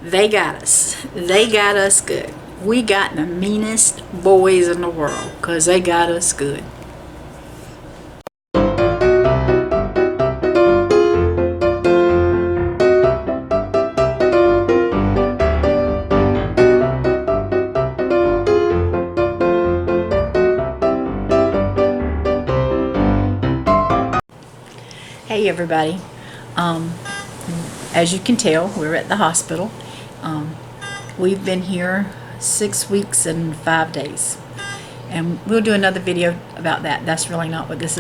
They got us. They got us good. We got the meanest boys in the world because they got us good. Hey everybody. As you can tell, we're at the hospital. We've been here 6 weeks and 5 days, and we'll do another video about that. That's really not what this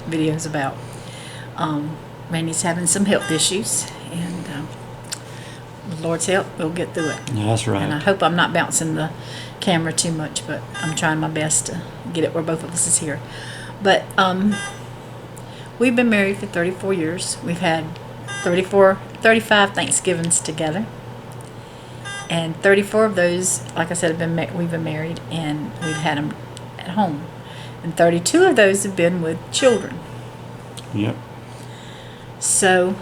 video is about. Randy's having some health issues, and with Lord's help, we'll get through it. That's right. And I hope I'm not bouncing the camera too much, but I'm trying my best to get it where both of us is here. But we've been married for 34 years. We've had 35 Thanksgivings together. And 34 of those, like I said, we've been married, and we've had them at home. And 32 of those have been with children. Yep. So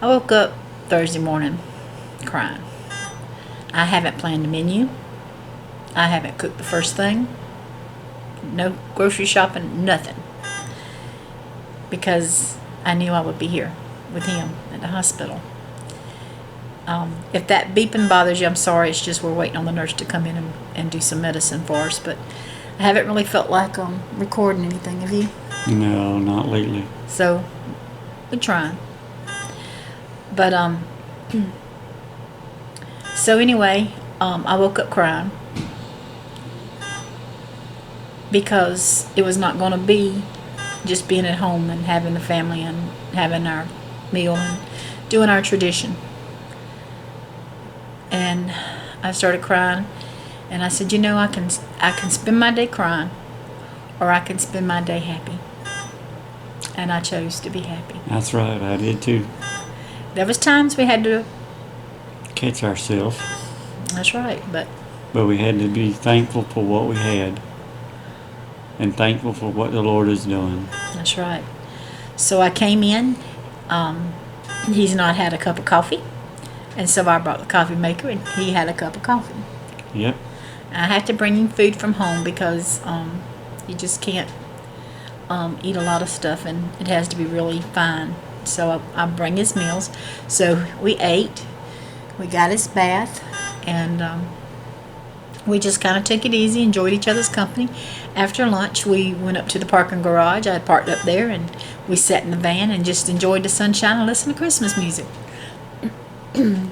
I woke up Thursday morning crying. I haven't planned a menu. I haven't cooked the first thing. No grocery shopping, nothing. Because I knew I would be here with him at the hospital. If that beeping bothers you, I'm sorry. It's just we're waiting on the nurse to come in and do some medicine for us. But I haven't really felt like recording anything. Have you? No, not lately. So we're trying. But so anyway, I woke up crying because it was not going to be just being at home and having the family and having our meal and doing our tradition. And I started crying, and I said, I can spend my day crying, or I can spend my day happy. And I chose to be happy. That's right, I did too. There was times we had to catch ourselves. That's right, but we had to be thankful for what we had, and thankful for what the Lord is doing. That's right. So I came in. He's not had a cup of coffee. And so I brought the coffee maker, and he had a cup of coffee. Yep. I have to bring him food from home because you just can't eat a lot of stuff, and it has to be really fine. So I bring his meals. So we ate. We got his bath, and we just kind of took it easy, enjoyed each other's company. After lunch, we went up to the parking garage. I had parked up there, and we sat in the van and just enjoyed the sunshine and listened to Christmas music.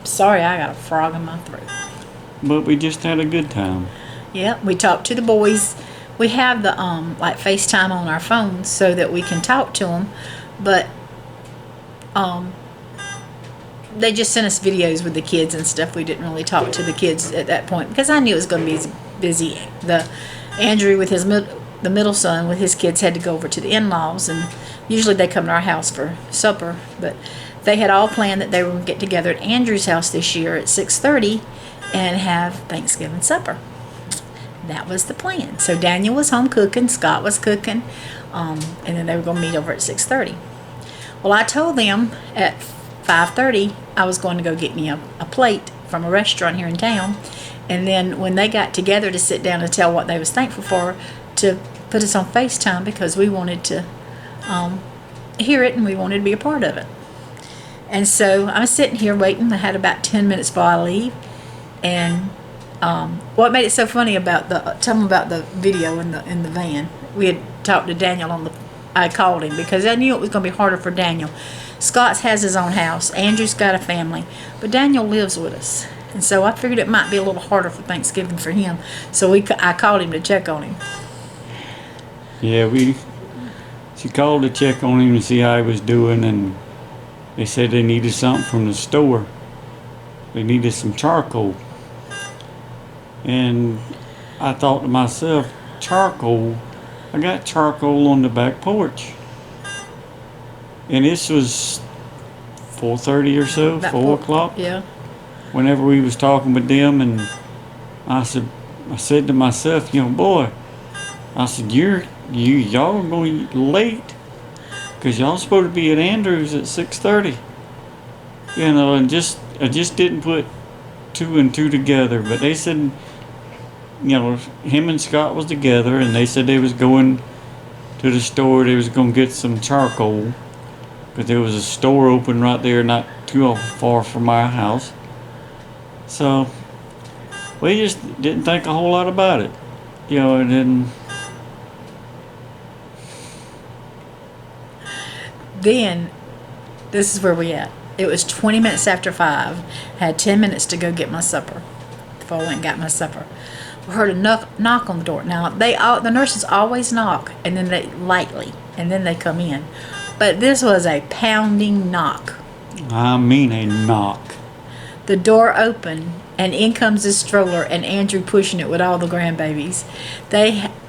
Sorry, I got a frog in my throat. But we just had a good time. Yeah, we talked to the boys. We have the like FaceTime on our phones so that we can talk to them, but they just sent us videos with the kids and stuff. We didn't really talk to the kids at that point because I knew it was going to be busy. Andrew with the middle son with his kids had to go over to the in-laws, and usually they come to our house for supper, but they had all planned that they were going to get together at Andrew's house this year at 6:30 and have Thanksgiving supper. That was the plan. So Daniel was home cooking, Scott was cooking, and then they were going to meet over at 6:30. Well, I told them at 5:30 I was going to go get me a plate from a restaurant here in town, and then when they got together to sit down and tell what they was thankful for, to put us on FaceTime because we wanted to hear it and we wanted to be a part of it. And so I was sitting here waiting. I had about 10 minutes before I leave. And what made it so funny about tell them about the video in the van. We had talked to Daniel I called him because I knew it was going to be harder for Daniel. Scott's has his own house. Andrew's got a family. But Daniel lives with us. And so I figured it might be a little harder for Thanksgiving for him. So I called him to check on him. Yeah, she called to check on him to see how he was doing, and they said they needed something from the store. They needed some charcoal. And I thought to myself, charcoal? I got charcoal on the back porch. And this was 4:30 or so, 4 o'clock. Yeah. Whenever we was talking with them, and I said to myself, boy, I said, y'all are going late, because y'all supposed to be at Andrews at 6:30. And just just didn't put two and two together. But they said, him and Scott was together, and they said they was going to the store. They was gonna get some charcoal, because there was a store open right there, not too far from our house. So we just didn't think a whole lot about it, and then this is where we at. It was 20 minutes after 5. Had 10 minutes to go get my supper. Before I went and got my supper, we heard a knock on the door. Now the nurses always knock, and then they lightly, and then they come in. But this was a pounding knock. I mean a knock. The door opened, and in comes this stroller, and Andrew pushing it with all the grandbabies.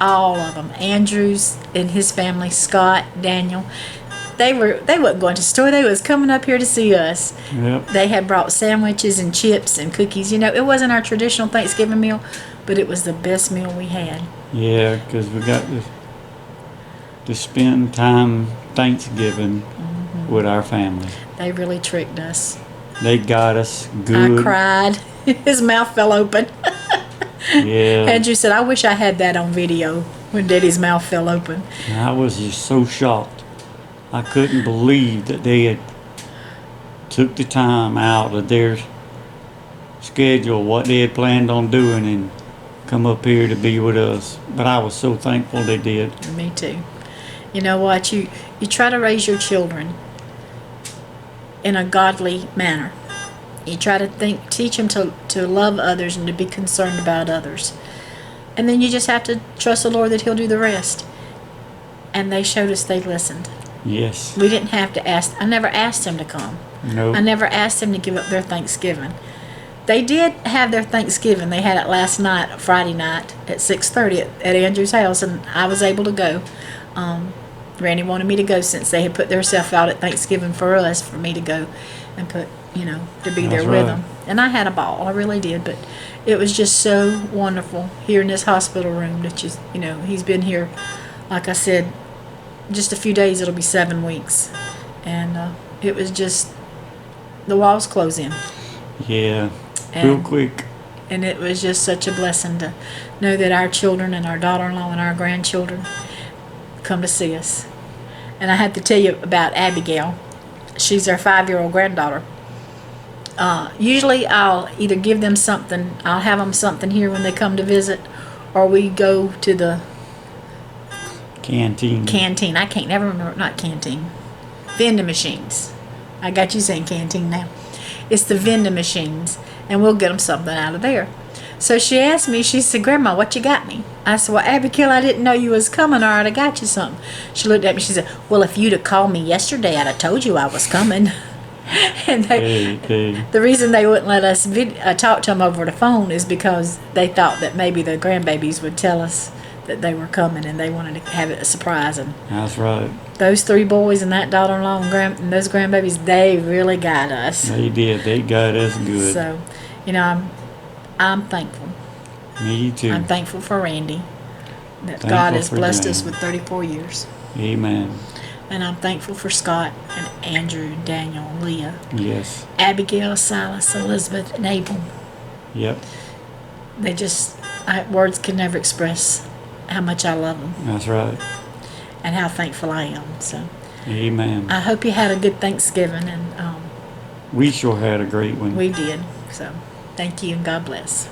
All of them, Andrew's and his family, Scott, Daniel. They wasn't going to the store. They was coming up here to see us. Yep. They had brought sandwiches and chips and cookies. It wasn't our traditional Thanksgiving meal, but it was the best meal we had. Yeah, because we got to spend time Thanksgiving with our family. They really tricked us. They got us good. I cried. His mouth fell open. Yeah. Andrew said, I wish I had that on video when Daddy's mouth fell open. And I was just so shocked. I couldn't believe that they had took the time out of their schedule, what they had planned on doing, and come up here to be with us. But I was so thankful they did. Me too. You know what? You try to raise your children in a godly manner. You try to teach them to love others and to be concerned about others. And then you just have to trust the Lord that He'll do the rest. And they showed us they listened. Yes. We didn't have to ask. I never asked them to come. No. I never asked them to give up their Thanksgiving. They did have their Thanksgiving. They had it last night, Friday night, at 6:30 at Andrew's house, and I was able to go. Randy wanted me to go since they had put themselves out at Thanksgiving for us, for me to go and to be there with them. And I had a ball. I really did. But it was just so wonderful here in this hospital room that he's been here, like I said, just a few days. It'll be 7 weeks. And it was just, the walls close in. Yeah. Real quick. And it was just such a blessing to know that our children and our daughter-in-law and our grandchildren come to see us. And I have to tell you about Abigail. She's our 5-year-old granddaughter. Usually I'll either give them something, I'll have them something here when they come to visit, or we go to the canteen. I can't never remember, not canteen. Vending machines. I got you saying canteen now. It's the vending machines, and we'll get them something out of there. So she asked me, she said, Grandma, what you got me? I said, well, Abigail, I didn't know you was coming, or I'd have got you something. She looked at me, she said, well, if you'd have called me yesterday, I'd have told you I was coming. And the reason they wouldn't let us talk to them over the phone is because they thought that maybe the grandbabies would tell us that they were coming, and they wanted to have it a surprise. And that's right. Those 3 boys and that daughter-in-law and those grandbabies, they really got us. They did. They got us good. So, I'm thankful. Me too. I'm thankful for Randy, that God has blessed us with 34 years. Amen. And I'm thankful for Scott and Andrew, Daniel, Leah. Yes. Abigail, Silas, Elizabeth, and Abel. Yep. They just, words can never express how much I love them. That's right. And how thankful I am. So. Amen. I hope you had a good Thanksgiving, and we sure had a great one. We did. So, thank you, and God bless.